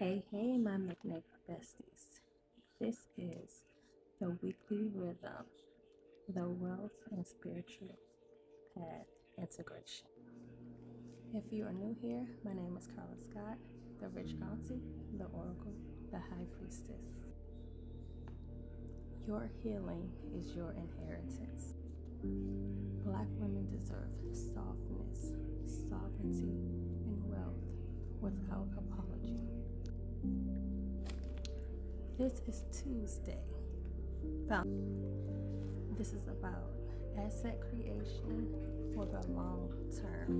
Hey, my McNape besties. This is the weekly rhythm, the wealth and spiritual path integration. If you are new here, my name is Carla Scott, the rich auntie, the oracle, the high priestess. Your healing is your inheritance. Black women deserve softness, sovereignty, and wealth without apology. This is Tuesday. This is about asset creation for the long term.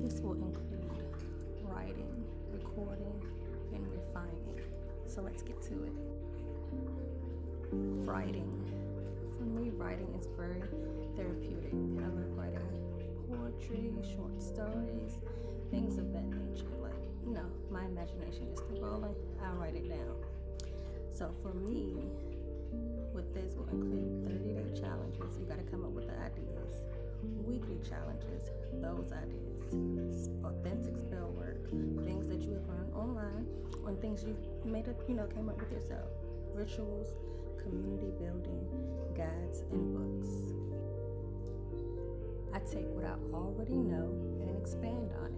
This will include writing, recording, and refining. So let's get to it. Writing. For me, writing is very therapeutic. I love writing poetry, short stories, things of that nature. My imagination is still rolling. I'll write it down. So for me, with this will include 30-day challenges. You got to come up with the ideas. Weekly challenges, those ideas. Authentic spell work, things that you have learned online, or things you've made up, came up with yourself. Rituals, community building, guides, and books. I take what I already know and expand on it.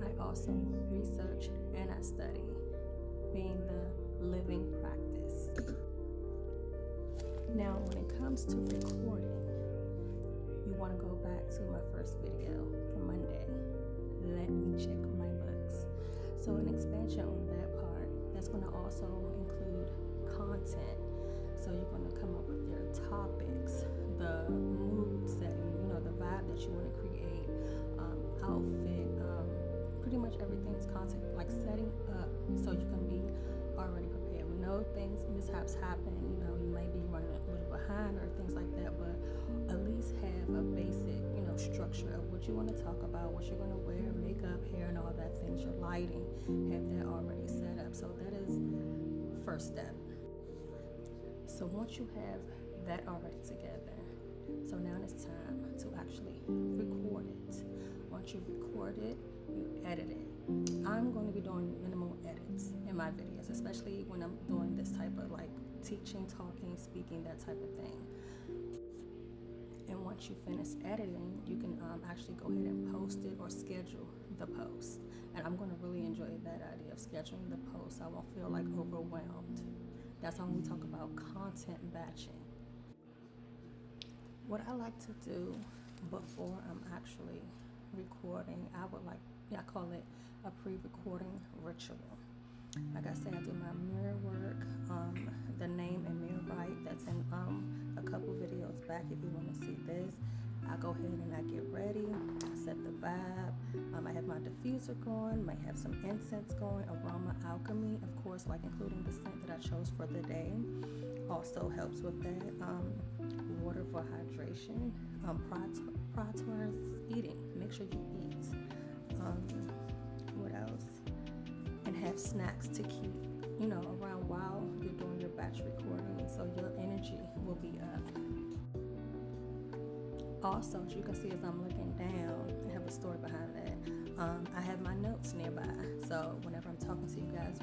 I also research and I study, being the living practice. Now, when it comes to recording, you want to go back to my first video from Monday. Let me check my books. So an expansion on that part, that's going to also include content. So you're going to come up with your topics, the mood setting, the vibe that you want to create, outfit, pretty much everything is content, like setting up so you can be already prepared. We know things, mishaps happen, you may be running a little behind or things like that, but at least have a basic, structure of what you want to talk about, what you're going to wear, makeup, hair, and all that things, your lighting, have that already set up. So that is first step. So once you have that already together, so now it's time to actually record it. Once you record it, you edit it. I'm going to be doing minimal edits in my videos, especially when I'm doing this type of teaching, talking, speaking, that type of thing. And once you finish editing, you can actually go ahead and post it or schedule the post. And I'm going to really enjoy that idea of scheduling the post. I won't feel overwhelmed. That's when we talk about content batching. What I like to do before I'm actually recording, I call it a pre-recording ritual. Like I said, I do my mirror work, the name and mirror right. That's in a couple videos back if you want to see this. I go ahead and I get ready. I set the vibe. I have my diffuser going, might have some incense going, aroma alchemy, of course, including the scent that I chose for the day. Also helps with that. Water for hydration. Prioritize eating. Make sure you eat. What else? And have snacks to keep, around while you're doing your batch recording, so your energy will be up. Also, as you can see as I'm looking down, I have a story behind that. I have my notes nearby, so whenever I'm talking to you guys,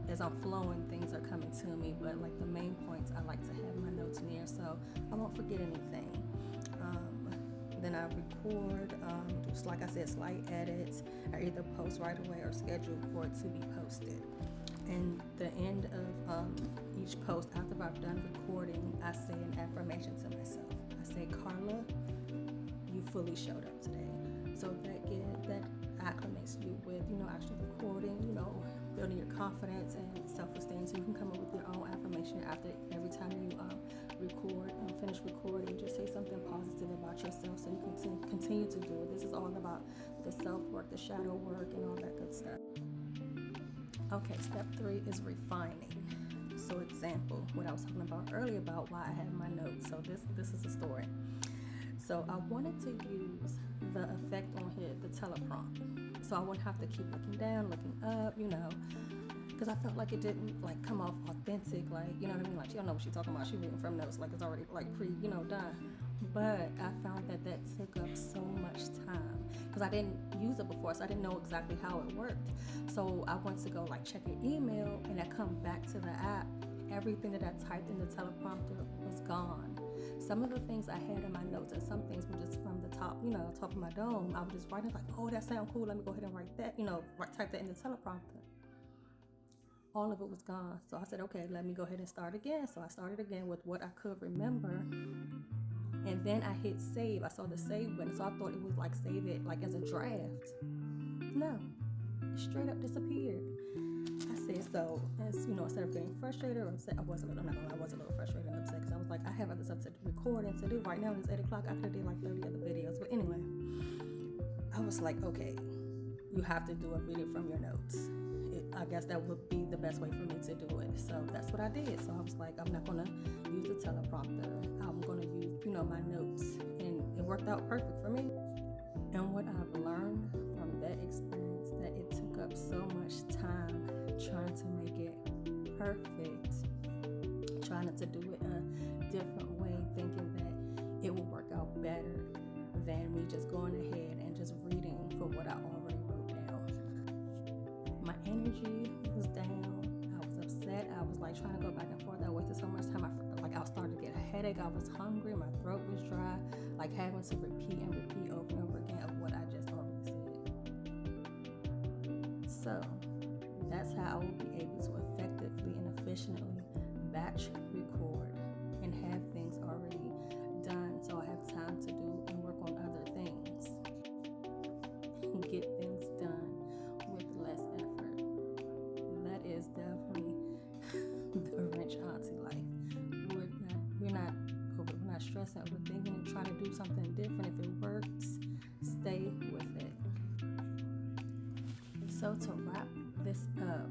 as I'm flowing, things are coming to me, but the main points, I like to have my notes near so I won't forget anything. Then I record, just like I said, slight edits. I either post right away or schedule for it to be posted. And the end of each post, after I've done recording, I say an affirmation to myself. I say, Carla, you fully showed up today. So that acclimates you with, actually recording, building your confidence and self-esteem. So you can come up with your own affirmation after every time you record and finish recording. Just say something positive about yourself so you can continue to do it. This is all about the self-work, the shadow work, and all that good stuff. Okay, step 3 is refining. So example, what I was talking about earlier about why I have my notes. So this is a story. So I wanted to use the effect on here, the teleprompt. So I wouldn't have to keep looking down, looking up, because I felt like it didn't come off authentic, you know what I mean? She don't know what she's talking about. She's reading from notes, it's already pre, done. But I found that took up so much time because I didn't use it before, so I didn't know exactly how it worked. So I went to go like check an email, and I come back to the app. Everything that I typed in the teleprompter was gone. Some of the things I had in my notes, and some things were just from the top, top of my dome. I was just writing like, oh, that sounds cool. Let me go ahead and write that, type that in the teleprompter. All of it was gone. So I said, okay, let me go ahead and start again. So I started again with what I could remember. And then I hit save. I saw the save button, so I thought it was like save it like as a draft. No, it straight up disappeared. I said, so as instead of getting frustrated or upset, I was a little frustrated and upset because I was like, I have other stuff to record and to do right now. It's 8 o'clock. I could have did like 30 other videos, but anyway, I was like, okay, you have to do a video from your notes. I guess that would be the best way for me to do it. So that's what I did. So I was like, I'm not gonna use the teleprompter. I'm gonna use, my notes, and it worked out perfect for me. And what I've learned from that experience, that it took up so much time trying to make it perfect, trying to do it a different way, thinking that it will work out better than me just going ahead and just reading for what I already wrote down. My energy was down. I was upset. I was like trying to go back and forth. I wasted so much time. I was starting to get a headache. I was hungry. My throat was dry. Like having to repeat over and over again of what I just already said. So that's how I will be able to effectively and efficiently batch record and have things already done, so I have time to do and work on other things and get things done with less effort. That is definitely the rich auntie life. We're not stressing, overthinking, and trying to do something different. If it works, stay with it. So to wrap this up,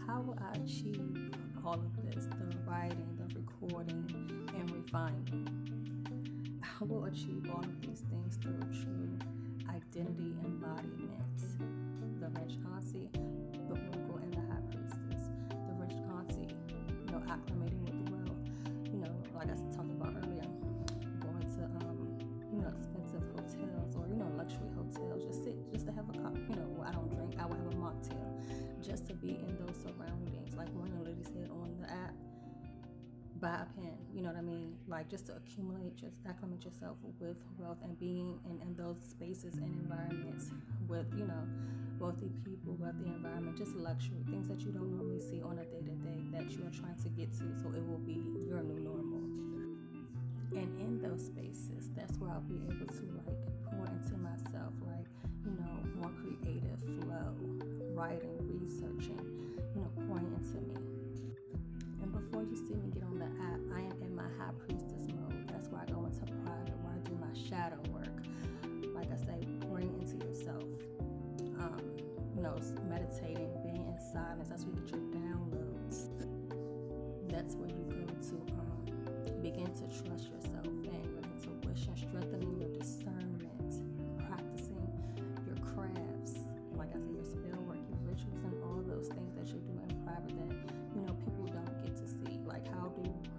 how will I achieve all of this? The writing, the recording, and refining. I will achieve all of these things through true identity embodiment. The rich auntie, the oracle, and the high priestess. The rich auntie, acclimating with the world. Like I talked about earlier, going to expensive hotels or luxury hotels. Just to have a cup. I don't drink. I will have a mocktail. Just to be in those surroundings, like one young lady said on the app, buy a pen, you know what I mean? Like just to acclimate yourself with wealth and being in those spaces and environments with, wealthy people, wealthy environment, just luxury, things that you don't normally see on a day-to-day that you are trying to get to, so it will be your new normal. And in those spaces, that's where I'll be able to pour into myself, more creative flow, writing, researching, pouring into me. And before you see me get on the app, I am in my high priestess mode. That's where I go into private, where I do my shadow work. Like I say, pouring into yourself. Meditating, being in silence. That's where you get your downloads. That's where you go to begin to trust yourself and your intuition, strengthening your discernment, practicing your crafts, like I say, your spell work, your rituals, and all those things that you do in private that people don't get to see. Like how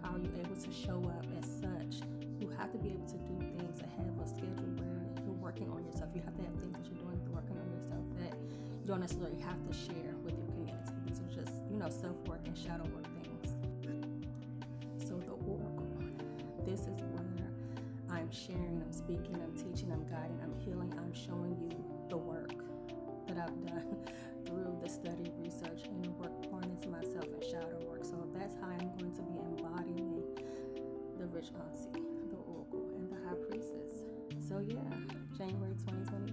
are you able to show up as such? You have to be able to do things and have a schedule where you're working on yourself. You have to have things that you're doing working on yourself that you don't necessarily have to share with your community. These are just self-work and shadow work things. So the oracle, this is where I'm sharing, I'm speaking, I'm teaching, I'm guiding, I'm healing, I'm showing you the work that I've done through the study, research, and work pouring into myself and shadow work. So that's how I'm going to be embodying the rich auntie, the oracle, and the high priestess. So yeah, January 2020.